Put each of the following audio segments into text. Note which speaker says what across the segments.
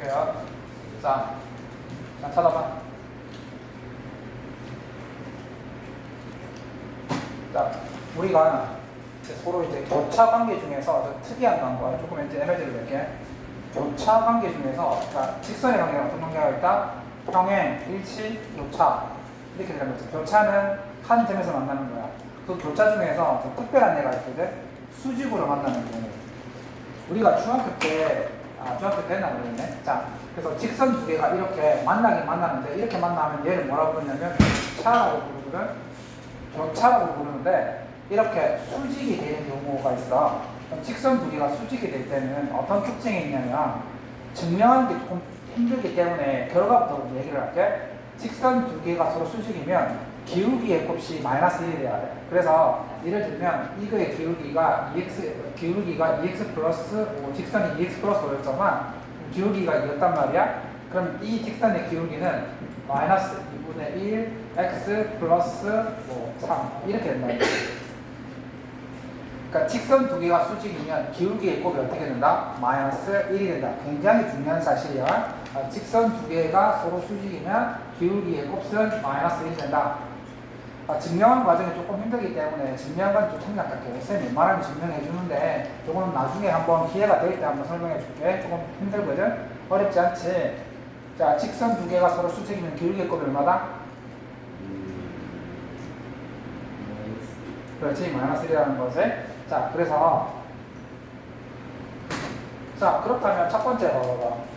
Speaker 1: 볼게요. 자, 찾아봐. 자, 우리가 서로 이제 교차 관계 중에서 좀 특이한 관계, 조금 이제 에너지를 낼게. 교차 관계 중에서, 그러니까 직선의 관계가 어떤 관계가 있다? 평행, 일치, 교차. 이렇게 되는 거죠. 교차는 한 점에서 만나는 거야. 그 교차 중에서 좀 특별한 예가 있거든. 수직으로 만나는 경우. 우리가 중학교 때 했나 모르겠네. 자, 그래서 직선 두 개가 이렇게 만나긴 만나는데, 이렇게 만나면 얘를 뭐라고 부르냐면 교차라고 부르거든. 교차라고 부르는데, 이렇게 수직이 되는 경우가 있어. 그럼 직선 두 개가 수직이 될 때는 어떤 특징이 있냐면, 증명하는 게 조금 힘들기 때문에 결과부터 얘기를 할게. 직선 두 개가 서로 수직이면 기울기의 값이 마이너스 1이 돼야 돼. 그래서 예를 들면 이거의 기울기가 2x 플러스 5, 직선이 2x 플러스 5였지만 기울기가 2였단 말이야. 그럼 이 직선의 기울기는 마이너스 2분의 1 x 플러스 5, 3 이렇게 된다. 그러니까 직선 두 개가 수직이면 기울기의 곱이 어떻게 된다? 마이너스 1이 된다. 굉장히 중요한 사실이야. 직선 두 개가 서로 수직이면 기울기의 곱은 마이너스 1이 된다. 증명하는 과정이 조금 힘들기 때문에 증명한 건 좀 생략할게요. 쌤이 웬만하면 증명해 주는데 조금 나중에 한번 기회가 될 때 한번 설명해 줄게. 조금 힘들거든? 어렵지 않지? 자, 직선 두 개가 서로 수직이면 기울기의 곱이 얼마다? 그렇지, 마이너스 1이라는 거지. 자, 그래서 자, 그렇다면 첫 번째 봐봐.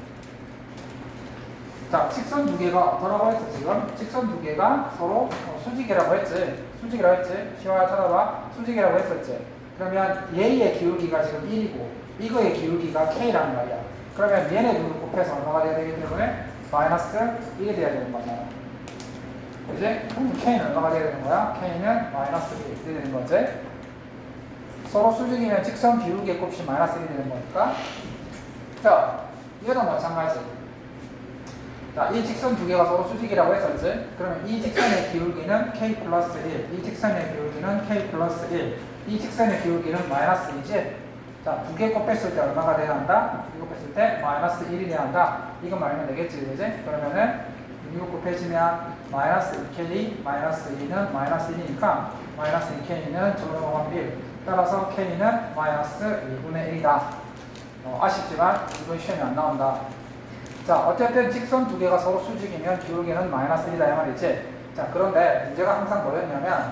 Speaker 1: 자, 직선 두 개가 뭐라고 했어 지금? 직선 두 개가 서로 수직이라고 했지. 수직이라고 했지. 시화야 찾아봐. 수직이라고 했었지. 그러면 얘의 기울기가 지금 1이고 이거의 기울기가 k라는 말이야. 그러면 얘네 둘을 곱해서 얼마가 돼야 되기 때문에 마이너스 1이 돼야 되는 거잖아. 그지? 그럼 k는 얼마가 돼야 되는 거야? k는 마이너스 1이 되는 거지. 서로 수직이면 직선 기울기의 곱이 마이너스 1이 되는 거니까. 자, 이거도 마찬가지. 자, 이 직선 두 개가 서로 수직이라고 했었지? 그러면 이 직선의 기울기는 k 플러스 1, 이 직선의 기울기는 k 플러스 1, 이 직선의 기울기는 마이너스 2지? 자, 두 개 곱했을 때 얼마가 돼야 한다? 이거 곱했을 때 마이너스 1이 돼야 한다. 이거 말하면 되겠지, 그지? 그러면은 이거 곱해지면 마이너스 2k, 마이너스 2는 마이너스 1이니까 마이너스 2k는 적어놓으면 1. 따라서 k는 마이너스 2분의 1이다. 아쉽지만 이번 시험이 안 나온다. 자, 어쨌든 직선 두 개가 서로 수직이면 기울기는 마이너스 1이다 이 말이지. 자, 그런데 문제가 항상 뭐였냐면,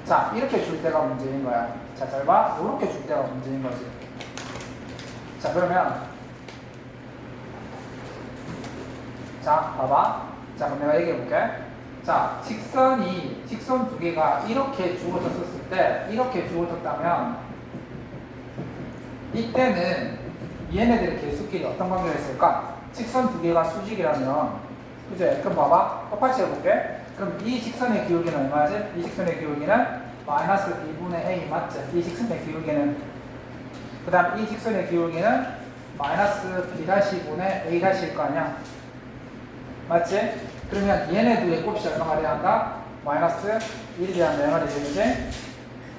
Speaker 1: 자, 이렇게 줄 때가 문제인 거야. 자, 잘 봐. 이렇게 줄 때가 문제인 거지. 자, 그러면 자, 봐봐. 자, 그럼 내가 얘기해 볼게. 자, 직선 두 개가 이렇게 주어졌었을 때, 이렇게 주어졌다면 이때는 얘네들의 개수끼리 어떤 관계가 있을까? 직선 두 개가 수직이라면, 그제? 그럼 봐봐. 똑같이 해볼게. 그럼 이 직선의 기울기는 얼마지? 이 직선의 기울기는 마이너스 2분의 a 맞지? 이 직선의 기울기는. 그 다음 이 직선의 기울기는 마이너스 b-분의 a-일 거 아니야? 맞지? 그러면 얘네 둘의 곱이 얼마가 돼야 한다? 마이너스 1이 돼야 한다. 이 말이지, 그지?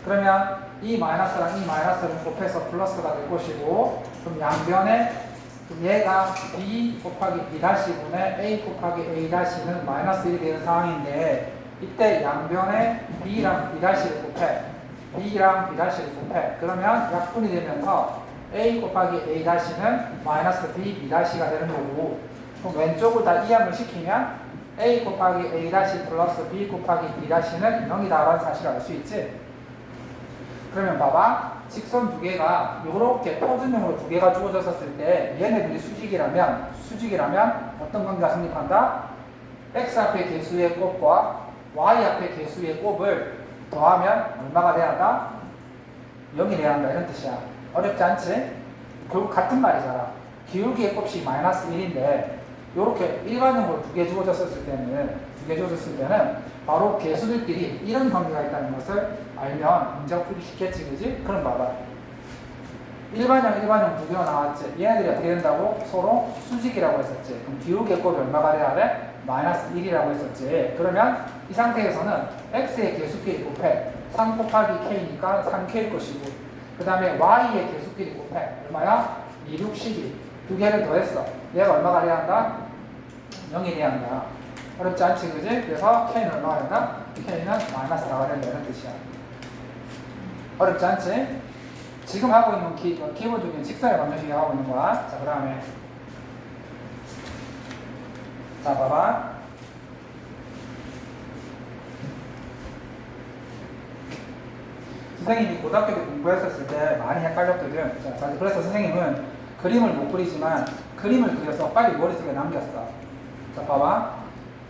Speaker 1: 그러면 이 마이너스랑 이 마이너스를 곱해서 플러스가 될 것이고, 그럼 양변에 그럼 얘가 b 곱하기 b-분의 a 곱하기 a-는 마이너스 1이 되는 상황인데, 이때 양변에 b랑 b-를 곱해. b랑 b-를 곱해. 그러면 약분이 되면서 a 곱하기 a-는 마이너스 b, b-가 되는 거고, 그럼 왼쪽을 다 이항을 시키면 a 곱하기 a- 플러스 b 곱하기 b-는 0이다라는 사실을 알 수 있지. 그러면 봐봐. 직선 두 개가 이렇게 퍼즐형으로 두 개가 주어졌을 때 얘네들이 수직이라면 어떤 관계가 성립한다? x 앞의 개수의 곱과 y 앞의 개수의 곱을 더하면 얼마가 돼야 한다? 0이 돼야 한다. 이런 뜻이야. 어렵지 않지? 결국 같은 말이잖아. 기울기의 곱이 마이너스 1인데 이렇게 일반형으로 두 개 주어졌을 때는 바로 개수들끼리 이런 관계가 있다는 것을 알면 문제가 풀기 쉽겠지, 그지? 그럼 봐봐. 일반형 두 개가 나왔지. 얘네들이 어떻게 된다고? 서로 수직이라고 했었지. 그럼 기울기의 곱이 얼마가 돼야 돼? 마이너스 1이라고 했었지. 그러면 이 상태에서는 x의 개수끼리 곱해. 3 곱하기 k니까 3k일 것이고, 그 다음에 y의 계수끼리 곱해. 얼마야? 2, 6, 12. 두 개를 더했어. 얘가 얼마가 돼야 한다? 0이 돼야 한다. 어렵지 않지, 그지? 그래서 k는 얼마가 된다? k는 마이너스 4가 된다는 뜻이야. 어렵지 않지? 지금 하고 있는 기본적인 직선의 방정식이 하고 있는 거야. 자, 그 다음에 자, 봐봐. 선생님이 고등학교 때 공부했었을 때 많이 헷갈렸거든. 자, 그래서 선생님은 그림을 못 그리지만 그림을 그려서 빨리 머릿속에 남겼어. 자, 봐봐.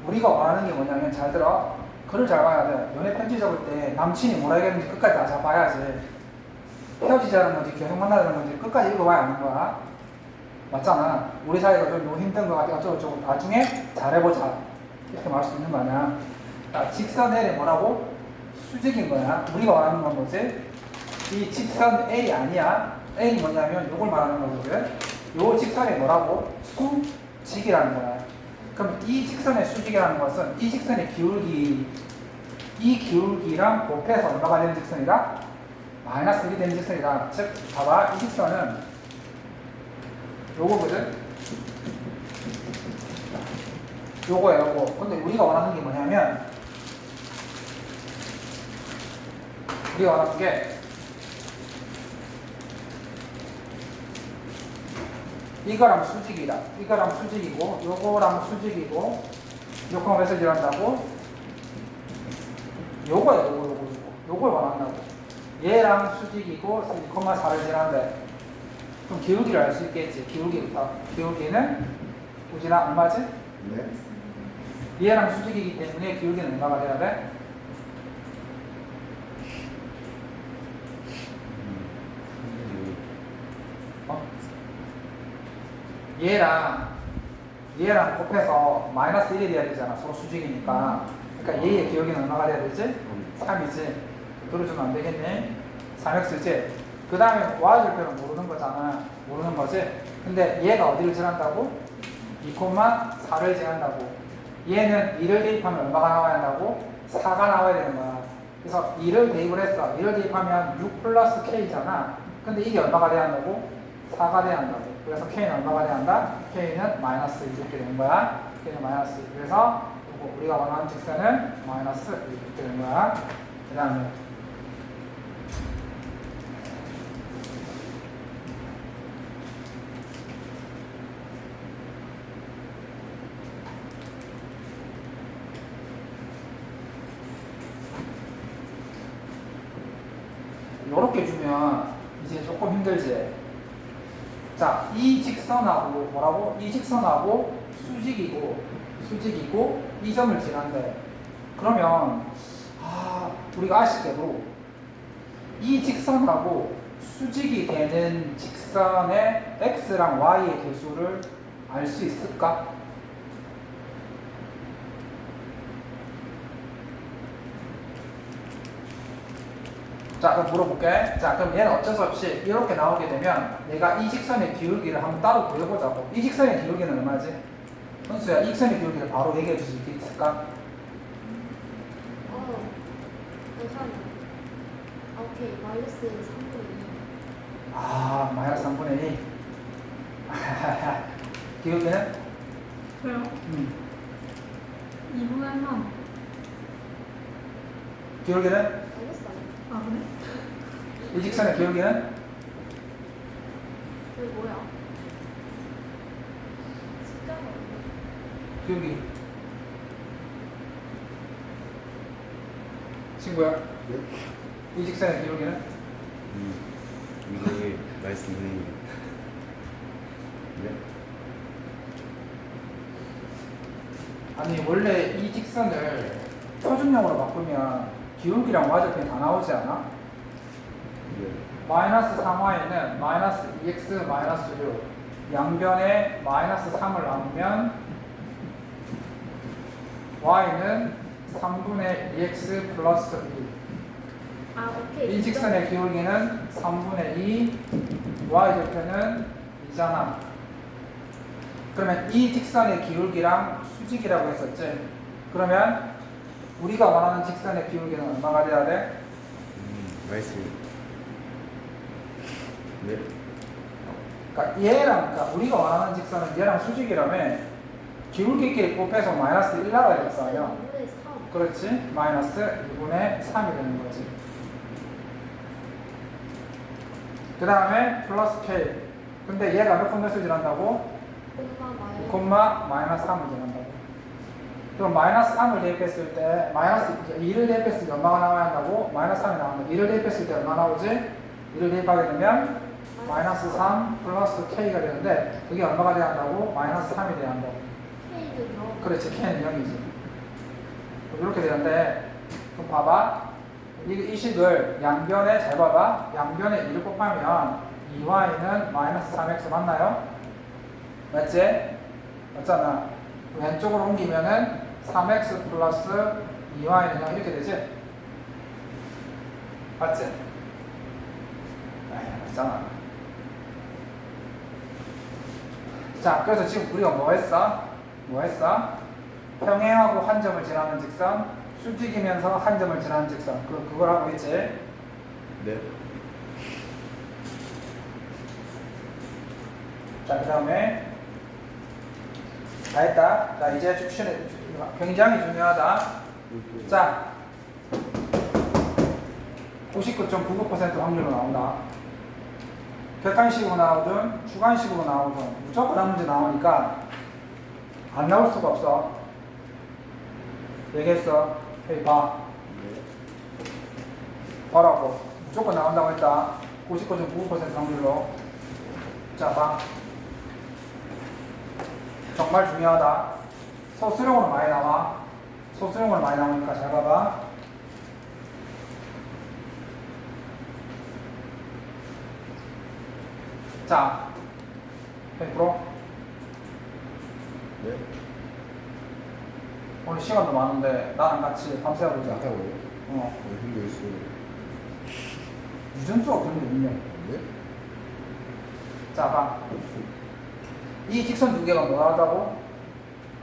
Speaker 1: 우리가 원하는 게 뭐냐면, 잘 들어. 글을 잘 봐야 돼. 연애 편지 적을 때 남친이 뭐라 했는지 끝까지 다 잘 봐야지. 헤어지자는 건지 계속 만나자는 건지 끝까지 읽어봐야 하는 거야. 맞잖아. 우리 사이가 좀 너무 힘든 거 같아. 어쩌고저쩌고 나중에 잘해보자. 이렇게 말할 수 있는 거 아니야. 자, 직선 L이 뭐라고? 수직인 거야. 우리가 말하는 건 뭐지? 이 직선 L이 아니야. L이 뭐냐면 요걸 말하는 거거든. 요 직선이 뭐라고? 수직이라는 거야. 그럼 이 직선의 수직이라는 것은 이 직선의 기울기, 이 기울기랑 곱해서 얼마가 되는 직선이다? 마이너스 1이 되는 직선이다. 즉, 봐봐. 이 직선은 요거거든? 요거야, 요거. 근데 우리가 원하는 게 뭐냐면, 우리가 원하는 게 이거랑 수직이다. 이거랑 수직이고, 요거랑 수직이고, 요거 몇을 일한다고? 요거야, 요거. 요걸 원한다고. 얘랑 수직이고, 2,4를 지난데. 그럼 기울기를 알 수 있겠지. 기울기부터. 기울기는 우진아 얼마지?
Speaker 2: 네.
Speaker 1: 얘랑 수직이기 때문에 기울기는 얼마가 돼야 돼? 얘랑 곱해서 마이너스 1이 돼야 되잖아. 서로 수직이니까. 그러니까 얘의 기울기는 얼마가 돼야 되지? 3이지. 들어주면 안 되겠네. 3x지. 그 다음에 y절표는 모르는 거잖아. 모르는 거지. 근데 얘가 어디를 지난다고? 2,4를 지난다고. 얘는 2를 대입하면 얼마가 나와야 한다고? 4가 나와야 되는 거야. 그래서 2를 대입을 했어. 2를 대입하면 6 플러스 k잖아. 근데 이게 얼마가 돼야 한다고? 4가 돼야 한다고. 그래서 k는 얼마가 돼야 한다? k는 마이너스 1 이렇게 되는 거야. k는 마이너스 1. 그래서 우리가 원하는 직선은 마이너스 1 이렇게 되는 거야. 그 다음에 요렇게 주면 이제 조금 힘들지. 자, 이 직선하고 뭐라고? 이 직선하고 수직이고 이 점을 지난대. 그러면 우리가 아쉽게도 이 직선하고 수직이 되는 직선의 x랑 y의 개수를 알 수 있을까? 자, 그럼 물어볼게. 자, 그럼 얘는 어쩔 수 없이 이렇게 나오게 되면 내가 이 직선의 기울기를 한번 따로 구해보자고. 이 직선의 기울기는 얼마지? 은수야, 이 직선의 기울기를 바로 얘기해 주실 수 있을까?
Speaker 3: 우선 오케이 마이너스 3분의 2.
Speaker 1: 마이너스 3분의 2. 기울기는?
Speaker 4: 그래요? 2분의 3.
Speaker 1: 기울기는?
Speaker 3: 알겠어요.
Speaker 4: 아, 그래?
Speaker 1: 이 직선의 기울기는?
Speaker 3: 그게 뭐야? 숫자가
Speaker 1: 기울기. 친구야,
Speaker 2: 네.
Speaker 1: 이 직선의 기울기는?
Speaker 2: 이게 말씀이 네.
Speaker 1: 아니, 원래 이 직선을 표준형으로 바꾸면 기울기랑 y절편이 다 나오지 않아?
Speaker 2: 네.
Speaker 1: 마이너스 3y는 마이너스 2x 마이너스 6 양변에 마이너스 3을 나누면 y는 3분의 2x 플러스 2.
Speaker 3: 오케이.
Speaker 1: 이 직선의 기울기는 3분의 2, y절편은 2잖아. 그러면 이 직선의 기울기랑 수직이라고 했었지. 그러면 우리가 원하는 직선의 기울기는 얼마가 돼야 돼?
Speaker 2: 말씀 네.
Speaker 1: 그러니까 얘랑 그러니까 우리가 원하는 직선은 얘랑 수직이라면 기울기끼리 곱해서 마이너스 1 나가야 될 거 아니야.
Speaker 3: 2분의 3.
Speaker 1: 그렇지? 마이너스 2분의 3이 되는 거지. 그 다음에 플러스 k. 근데 얘가 몇 번 대수질 한다고? 콤마 마이너스 3을 대한다고. 그럼 마이너스 3을 대입했을 때 마이너스 2를 대입했을 때 얼마가 나와야 한다고? 마이너스 3이 나온다. 2를 대입했을 때 얼마 나오지? 2를 대입하게 되면 마이너스 3 플러스 k가 되는데 그게 얼마가 돼야 한다고? 마이너스 3이 돼야 한다고.
Speaker 3: K는 0.
Speaker 1: 그렇지, k는 0이지. 이렇게 되는데 그럼 봐봐. 이 식을 양변에 잘 봐봐. 양변에 2를 곱하면 2y는 마이너스 3x 맞나요? 맞지? 맞잖아. 왼쪽으로 옮기면은 3x 플러스 2y는 0 이렇게 되지? 맞지? 에이, 맞잖아. 자, 그래서 지금 우리가 뭐 했어? 평행하고 한 점을 지나는 직선, 수직이면서 한 점을 지나는 직선. 그걸 하고 있지?
Speaker 2: 네.
Speaker 1: 자, 그 다음에 다 했다. 자, 이제 축신에 굉장히 중요하다. 자, 99.99% 확률로 나온다. 객관식으로 나오든 주관식으로 나오든 무조건 한 문제 나오니까 안 나올 수가 없어. 얘기했어. 여기 봐.
Speaker 2: 네.
Speaker 1: 봐라고. 무조건 나온다고 했다. 99.99% 확률로. 자, 봐. 정말 중요하다. 소수령으로 많이 나와. 소수령으로 많이 나오니까 잘 봐봐. 자, 100%.
Speaker 2: 네.
Speaker 1: 오늘 시간도 많은데 나랑 같이 밤새워 보자.
Speaker 2: 맞다고요?
Speaker 1: 어.
Speaker 2: 힘들어 있어요.
Speaker 1: 유전수가 그런데 있냐?
Speaker 2: 네?
Speaker 1: 자, 봐. 이 직선 두 개가 뭐 하다고?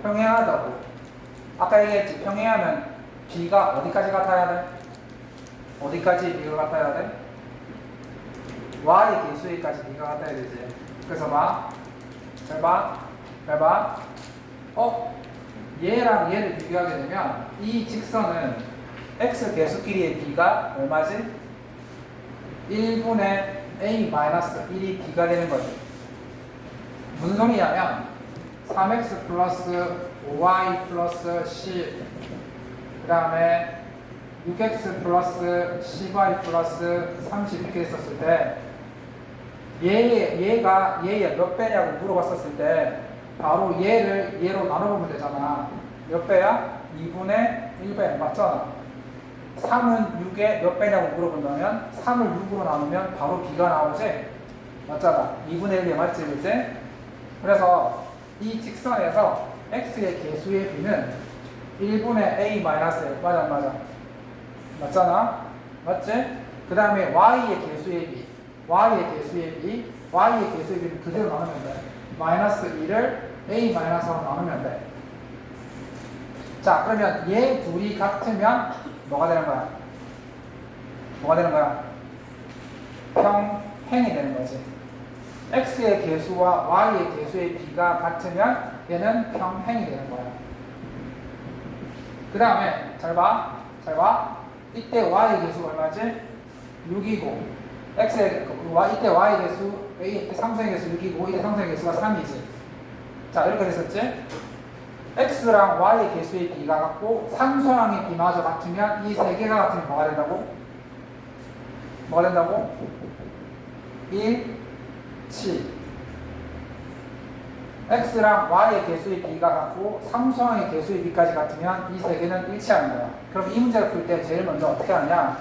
Speaker 1: 평행하다고. 아까 얘기했지. 평행하면 B가 어디까지 같아야 돼? 어디까지 B가 같아야 돼? Y의 개수에까지 B가 같아야 되지. 그래서 봐. 잘 봐. 잘 봐. 얘랑 얘를 비교하게 되면 이 직선은 X 개수끼리의 B가 얼마지? 1분의 A-1이 B가 되는 거지. 무슨 소리냐면 3x 플러스 5y 플러스 10 그 다음에 6x 플러스 10y 플러스 30 이렇게 했었을 때 얘가 얘의 몇 배냐고 물어봤었을 때 바로 얘를 얘로 나눠보면 되잖아. 몇 배야? 2분의 1배 맞잖아. 3은 6의 몇 배냐고 물어본다면 3을 6으로 나누면 바로 B가 나오지? 맞잖아. 2분의 1배 맞지? 그치? 그래서 이 직선에서 x의 개수의 b는 1분의 a-1 맞아 안 맞아? 맞잖아? 맞지? 그 다음에 y의 개수의 b y의 개수의 b는 그대로 나누면 돼. 마이너스 2를 a-로 나누면 돼. 자, 그러면 얘 둘이 같으면 뭐가 되는 거야? 뭐가 되는 거야? 평행이 되는 거지. x의 개수와 y의 개수의 b가 같으면 얘는 평행이 되는 거야. 그 다음에 잘 봐. 이때 y의 개수가 얼마지? 6이고 이때 y의 개수 이때 상수의 개수 6이고 이때 상수의 개수가 3이지. 자, 이렇게 됐었지? x랑 y의 개수의 b가 같고 상수항의 b마저 같으면 이 세 개가 같으면 뭐가 된다고? 1, 7. x랑 y의 개수의 b가 같고 상수항의 개수의 b까지 같으면 이 세 개는 일치하는 거야. 그럼 이 문제를 풀 때 제일 먼저 어떻게 하냐?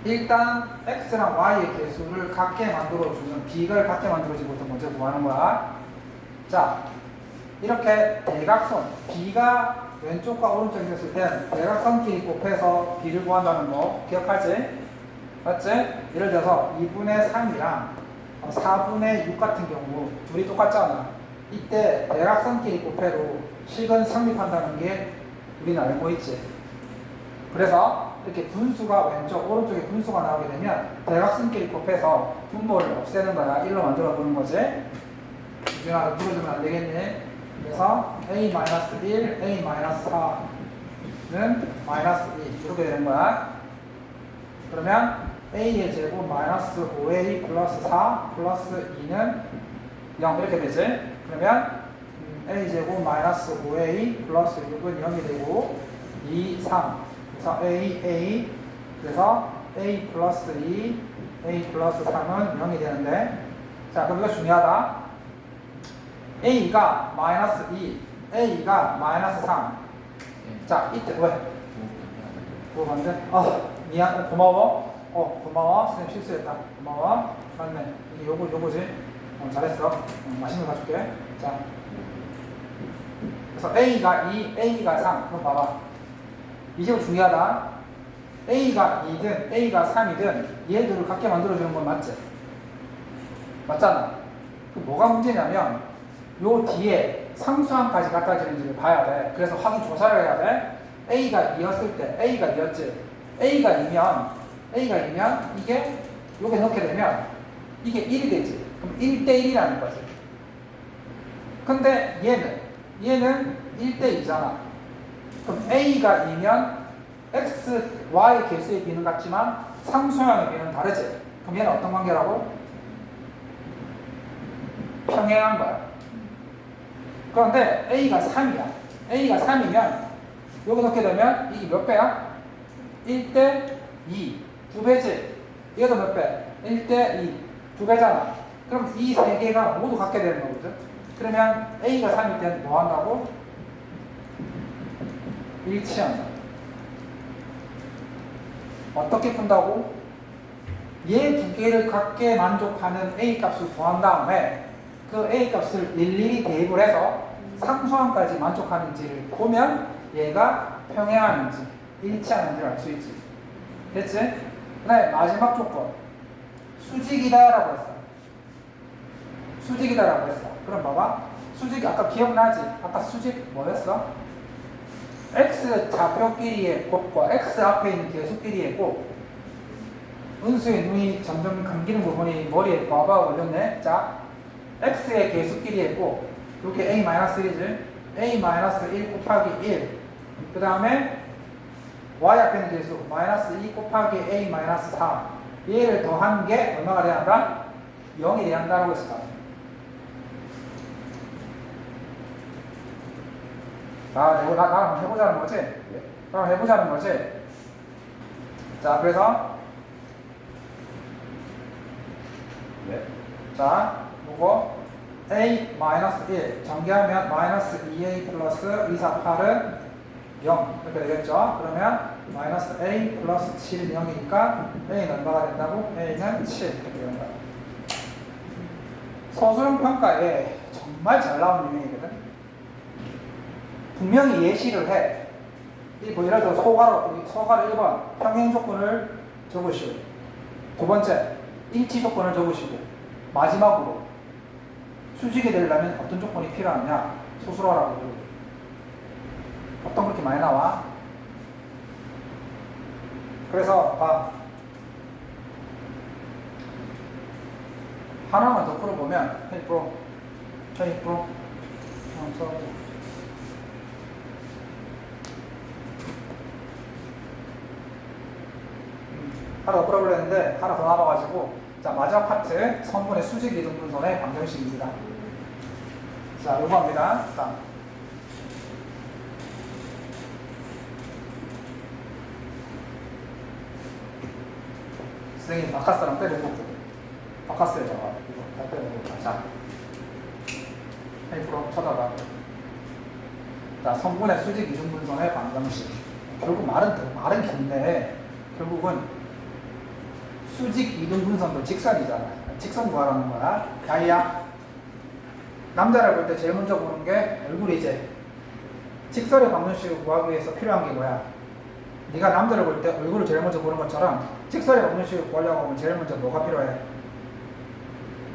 Speaker 1: 일단 x랑 y의 개수를 같게 만들어주는 b를 같게 만들어주는 것부터 먼저 구하는 거야. 자, 이렇게 대각선 b가 왼쪽과 오른쪽이 됐을 땐 대각선끼리 곱해서 b를 구한다는 거 기억하지? 맞지? 예를 들어서 2분의 3이랑 4분의 6 같은 경우 둘이 똑같잖아. 이때 대각선끼리 곱해도 식은 성립한다는 게 우리는 알고 있지. 그래서 이렇게 분수가 왼쪽 오른쪽에 분수가 나오게 되면 대각선끼리 곱해서 분모를 없애는 거야. 1로 만들어 보는 거지. 유준아 풀어주면 안 되겠니? 그래서 a-1, a-4는 -2 이렇게 되는 거야. 그러면 a의 제곱 마이너스 5a 플러스 4 플러스 2는 0 이렇게 되지. 그러면 a 제곱 마이너스 5a 플러스 6은 0이 되고 2, 3 그래서 a 그래서 a 플러스 2 a 플러스 3은 0이 되는데 자 그럼 이거 중요하다. a가 마이너스 2 a가 마이너스 3 자 이때 왜? 그거 맞네? 아 미안 고마워 고마워 선생님 실수했다 고마워 맞네 이게 요거지 잘했어 맛있는 거 가줄게 자 그래서 a가 2 a가 3 그럼 봐봐 이제 중요하다 a가 2든 a가 3이든 얘들을 같게 만들어주는 건 맞지? 맞잖아 그 뭐가 문제냐면 요 뒤에 상수항까지 갖다 주는지를 봐야 돼 그래서 확인 조사를 해야 돼 a가 2였을 때 a가 2였지 a가 2면 이게 요게 넣게 되면 이게 1이 되지 그럼 1대1이라는 거지 근데 얘는 1대2잖아 그럼 a가 2면 x, y 개수의 비는 같지만 상수항의 비는 다르지 그럼 얘는 어떤 관계라고? 평행한 거야 그런데 a가 3이야 a가 3이면 여기 넣게 되면 이게 몇 배야? 1대2 두 배지 얘도 몇 배? 1대2 두 배잖아 그럼 이 세 개가 모두 같게 되는 거거든 그러면 a가 3일 때는 뭐 한다고? 일치한다 어떻게 푼다고? 얘 두 개를 갖게 만족하는 a 값을 구한 다음에 그 a 값을 일일이 대입을 해서 상수항까지 만족하는지를 보면 얘가 평행하는지 일치하는지를 알 수 있지 됐지? 그 다음에 마지막 조건 수직이다라고 했어 수직이다라고 했어 그럼 봐봐 수직 아까 기억나지? 아까 수직 뭐였어? x 좌표끼리의 곱과 x 앞에 있는 개수끼리의 곱 은수의 눈이 점점 감기는 부분이 머리에 과부하가 걸렸네 자 x의 개수끼리의 곱 이게 a-1이지 a-1 곱하기 1 그 다음에 y 앞에 있는 개수 -2 곱하기 a-4 얘를 더한 게 얼마가 돼야 한다? 0이 돼야 한다고 했었잖아 나랑 해보자는 거지? 나랑 해보자는 거지? 자 그래서
Speaker 2: 네.
Speaker 1: 자 요거 a-1 전개하면 -2a 플러스 2, 4, 8은 0 이렇게 되겠죠? 그러면 -a 플러스 7은 0이니까 a는 얼마가 된다고? a는 7 이렇게 되는 거야 서술형 평가에 정말 잘 나오는 유형이거든 분명히 예시를 해 뭐 예를 들어 소가로 1번 평행 조건을 적으시고 두 번째 일치 조건을 적으시고 마지막으로 수직이 되려면 어떤 조건이 필요하냐 소수라고 보통 그렇게 많이 나와 그래서 봐 하나만 더 풀어보면 헤이 프로 하나 더 풀어보려 했는데 하나 더 남아가지고 자 마지막 파트 성분의 수직 이등분선의 방정식입니다 자 요거 합니다 자 선생님 바카스랑 빼내고 바카스에다가 이거 다 빼내고 자 헤이프로 쳐다봐 자 성분의 수직 이등분선의 방정식 결국 말은 긴데 결국은 수직 이등분선도 직선이잖아 직선 구하라는 거야 야이야 남자를 볼 때 제일 먼저 보는 게 얼굴이지 직선의 방정식을 구하기 위해서 필요한 게 뭐야 네가 남자를 볼 때 얼굴을 제일 먼저 보는 것처럼 직선의 방정식을 구하려고 하면 제일 먼저 뭐가 필요해?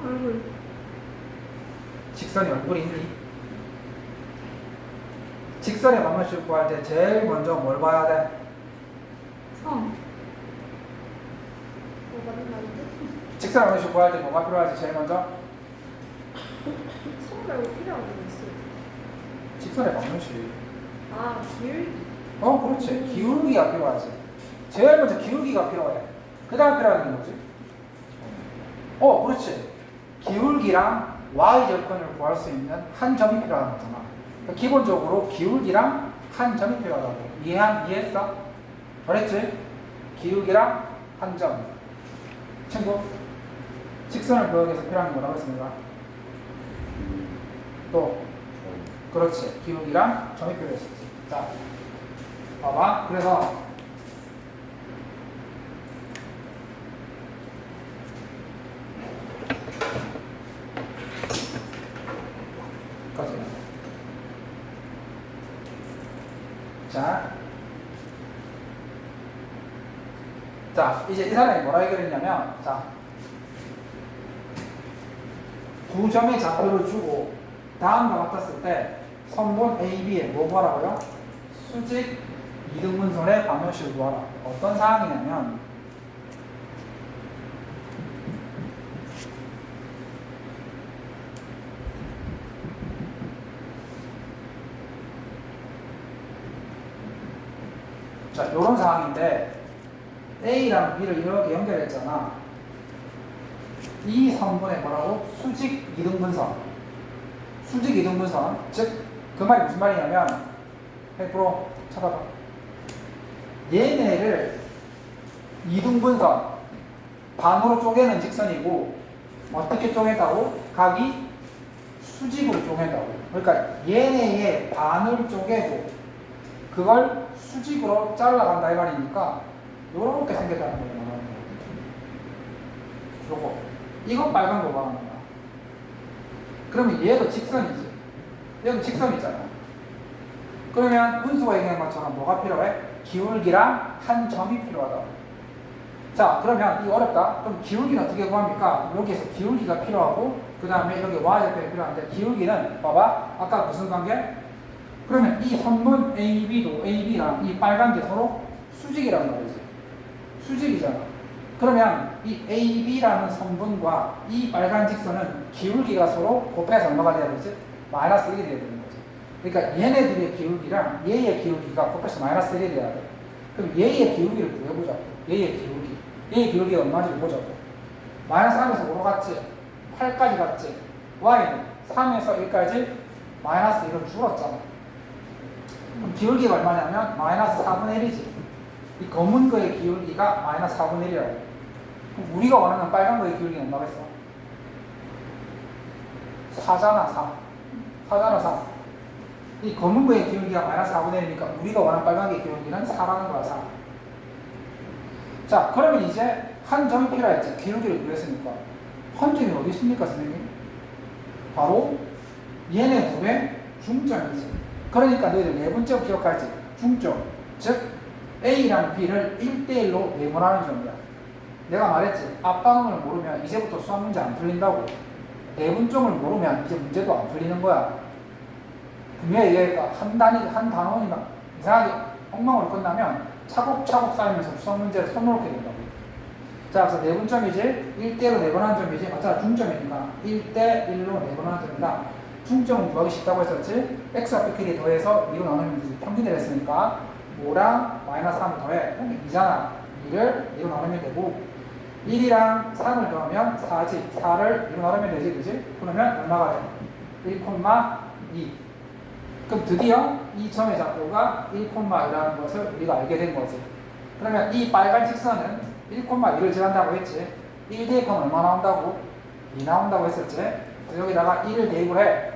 Speaker 4: 얼굴.
Speaker 1: 직선이 얼굴이 있니? 직선의 방정식을 구할 때 제일 먼저 뭘 봐야 돼?
Speaker 4: 성.
Speaker 3: 맞는 말인데?
Speaker 1: 직선 방정식 구할 때 뭐가 필요하지? 제일 먼저
Speaker 3: 성 말고 필요한 게 있어요.
Speaker 1: 직선의 방정식.
Speaker 3: 아, 기울기.
Speaker 1: 그렇지. 기울기가 필요하지. 제일 먼저 기울기가 필요해. 그 다음 필요한 게 뭐지? 그렇지. 기울기랑 y절편을 구할 수 있는 한 점이 필요한 거잖아. 그러니까 기본적으로 기울기랑 한 점이 필요하다고. 이해했어? 그랬지? 기울기랑 한 점. 친구, 직선을 구하기 위해서 필요한 게 뭐라고 했습니까? 또, 그렇지. 기울기랑 점이 필요했었지. 자, 봐봐. 그래서 까지. 자, 이제 이 사람이 뭐라 해결했냐면, 자, 두 점의 좌표를 주고 다음과 같았을 때 선분 AB에 뭐 구하라고요? 수직 이등분선의 방정식을 구하라. 어떤 상황이냐면, 자, 이런 상황인데 A랑 B를 이렇게 연결했잖아. 이 선분의 뭐라고? 수직 이등분선. 수직 이등분선. 즉, 그 말이 무슨 말이냐면, 100% 찾아봐. 얘네를 이등분선, 반으로 쪼개는 직선이고, 어떻게 쪼갠다고? 각이 수직으로 쪼갠다고. 그러니까 얘네의 반을 쪼개고, 그걸 수직으로 잘라간다 이 말이니까, 요렇게 생겼다는 걸 말하는 거거든. 요거. 이거 빨간 거 말하는 거야. 그러면 얘도 직선이지. 얘도 직선이잖아. 그러면 운수가 얘기한 것처럼 뭐가 필요해? 기울기랑 한 점이 필요하다. 자, 그러면 이거 어렵다. 그럼 기울기는 어떻게 구합니까? 여기에서 기울기가 필요하고, 그 다음에 여기 y절편이 필요한데, 기울기는 봐봐. 아까 무슨 관계? 그러면 이 선분 AB도 AB랑 이 빨간 게 서로 수직이란 말이지. 수직이잖아. 그러면 이 AB라는 선분과 이 빨간 직선은 기울기가 서로 곱해서 얼마가 돼야 되지? 마이너스 1이 돼야 되는 거지. 그러니까 얘네들의 기울기랑 얘의 기울기가 곱해서 마이너스 1이 돼야 돼. 그럼 얘의 기울기를 구해보자고. 얘의 기울기. 얘의 기울기가 얼마인지 보자고. 마이너스 3에서 5로 갔지? 8까지 갔지? Y는 3에서 1까지 마이너스 1을 줄었잖아. 그럼 기울기가 얼마냐면 마이너스 4분의 1이지. 이 검은 거의 기울기가 마이너스 4분의 1이라고. 그럼 우리가 원하는 빨간 거의 기울기는 얼마겠어? 4잖아, 4. 4잖아, 4. 이 검은 거의 기울기가 마이너스 4분의 1이니까 우리가 원하는 빨간 거의 기울기는 4라는 거야, 4. 자, 그러면 이제 한 점이 필요했지. 기울기를 구했으니까. 한 점이 어디 있습니까, 선생님? 바로 얘네 둘의 중점이지. 그러니까 너희들 네 번째 기억하지? 중점. 즉, A랑 B를 1대1로 내분하는 점이야. 내가 말했지. 앞방을 모르면 이제부터 수학 문제 안 풀린다고. 내분점을 모르면 이제 문제도 안 풀리는 거야. 분명히 얘가 한 단원이나 이상하게 엉망으로 끝나면 차곡차곡 쌓이면서 수학 문제를 손 놓게 된다고. 자, 그래서 내분점이지. 1대1로 내분하는 점이지. 어차피 중점이니까 1대1로 내분하는 점이다. 중점은 구하기 쉽다고 했었지. x와 b끼리 더해서 2로 나누면 되지. 평균을 했으니까 5랑 마이너스 3을 더해. 그럼 2잖아. 2를 2로 나누면 되고 1이랑 3을 더하면 4지. 4를 2로 나누면 되지. 그지? 그러면 얼마가 돼? 1,2. 그럼 드디어 이 점의 좌표가 1,2라는 것을 우리가 알게 된 거지. 그러면 이 빨간 직선은 1,2를 지난다고 했지. 1 대입하면 얼마 나온다고? 2 나온다고 했었지. 그래서 여기다가 1을 대입을 해.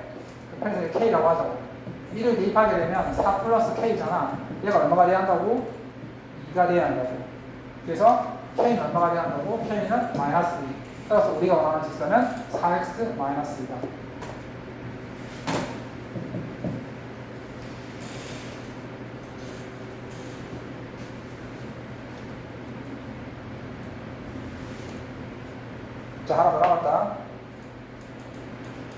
Speaker 1: 그래서 K라고 하자고. 1을 대입하게 되면 4 플러스 K잖아. 얘가 얼마가 돼야 한다고? 2가 돼야 한다고. 그래서 K는 얼마가 돼야 한다고? K는 마이너스 2. 따라서 우리가 원하는 직선은 4x 마이너스 2다. 자, 하나 더 남았다.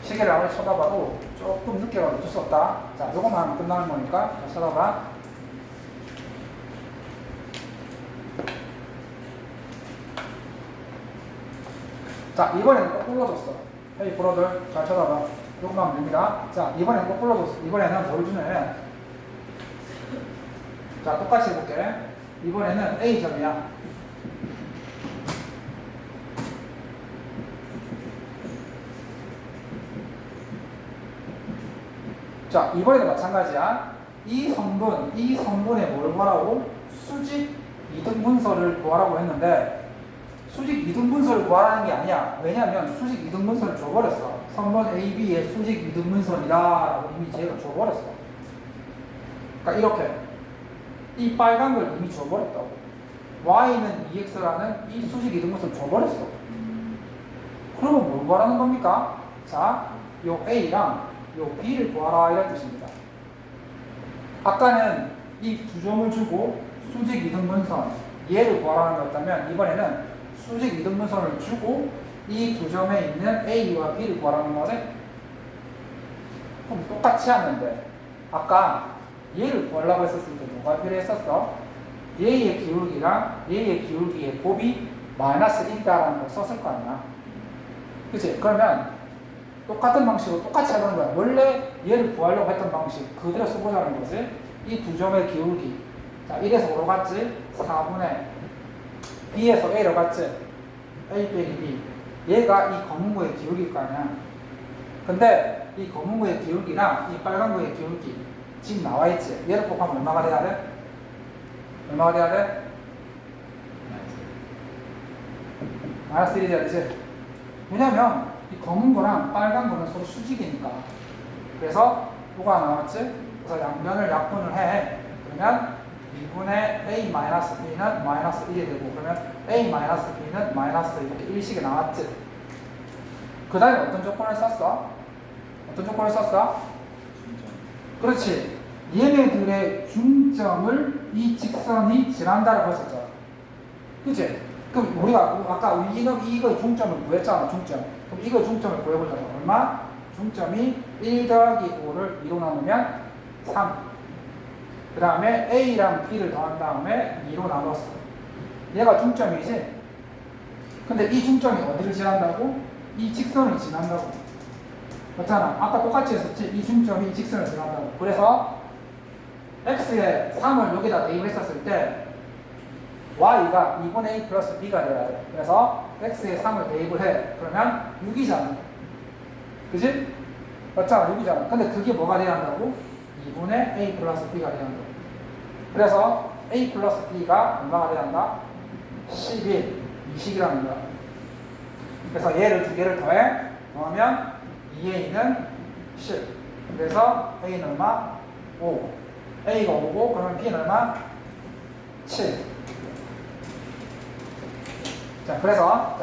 Speaker 1: 시계를 아무리 쳐다봐도 조금 늦게 가도 어쩔 수 없다. 자, 요것만 하면 끝나는 거니까 자, 쳐다봐. 자, 이번에는 꼭 불러줬어. 헤이 브로들 잘 쳐다봐. 요것만 하면 됩니다. 자, 이번에는 꼭 불러줬어. 이번에는 뭘 주냐면, 자, 똑같이 해볼게. 이번에는 A점이야. 자, 이번에도 마찬가지야. 이 성분에 뭘 구하라고? 수직 이등분서를 구하라고 했는데, 수직 이등분서를 구하라는 게 아니야. 왜냐면 수직 이등분서를 줘버렸어. 성분 AB의 수직 이등분선이다 라고 이미 제가 줘버렸어. 그러니까 이렇게 이 빨간 걸 이미 줘버렸다고. Y는 2X라는 이 수직 이등분선을 줘버렸어. 그러면 뭘 구하라는 겁니까? 자, 요 A랑 요 B를 구하라 이런 뜻입니다. 아까는 이 두 점을 주고 수직 이등분선 얘를 구하라는 거였다면, 이번에는 수직 이등분선을 주고 이 두 점에 있는 A와 B를 구하라는 거지? 그럼 똑같이 하면 돼. 아까 얘를 구하려고 했었을 때 뭐가 필요했었어? 얘의 기울기랑 얘의 기울기의 곱이 마이너스 1이다라는 걸 썼을 거 아니야. 그치? 그러면 똑같은 방식으로 똑같이 하는 거야. 원래 얘를 구하려고 했던 방식 그대로 써보자는 거지. 이 두 점의 기울기. 자, 1에서 5로 갔지? 4분의 B에서 A로 갔지? A 빼기 B. 얘가 이 검은 거의 기울기일 거 아니야. 근데 이 검은 거의 기울기랑 이 빨간 거의 기울기 지금 나와 있지? 얘를 곱하면 얼마가 돼야 돼? 얼마가 돼야 돼? 마이너스 1이 돼야 되지? 왜냐면 이 검은 거랑 빨간 거는 서로 수직이니까. 그래서 뭐가 나왔지? 그래서 양변을 약분을 해. 그러면 2분의 A-B는 마이너스 1이 되고, 그러면 A-B는 마이너스 이렇게 일식이 나왔지. 그 다음에 어떤 조건을 썼어? 어떤 조건을 썼어? 그렇지. 얘네들의 중점을 이 직선이 지난다라고 했었죠. 그치? 그럼 우리가 아까 이거의 중점을 구했잖아. 중점. 그럼 이거의 중점을 구해보자. 얼마? 중점이 1 더하기 5를 2로 나누면 3. 그 다음에 A랑 B를 더한 다음에 2로 나눴어. 얘가 중점이지? 근데 이 중점이 어디를 지난다고? 이 직선을 지난다고. 맞잖아. 아까 똑같이 했었지? 이 중점이 이 직선을 지난다고. 그래서 X에 3을 여기다 대입했었을 때 Y가 2분의 A 플러스 B가 돼야 돼. 그래서 X에 3을 대입을 해. 그러면 6이잖아. 그치? 맞잖아. 6이잖아. 근데 그게 뭐가 돼야 한다고? 2분의 A 플러스 B가 돼야 한다고. 그래서 A 플러스 B가 얼마가 돼야 한다? 11. 20이라는 거야. 그래서 얘를 두 개를 더해. 더하면 2A는 10. 그래서 A는 얼마? 5. A가 5고, 그러면 B는 얼마? 7. 자, 그래서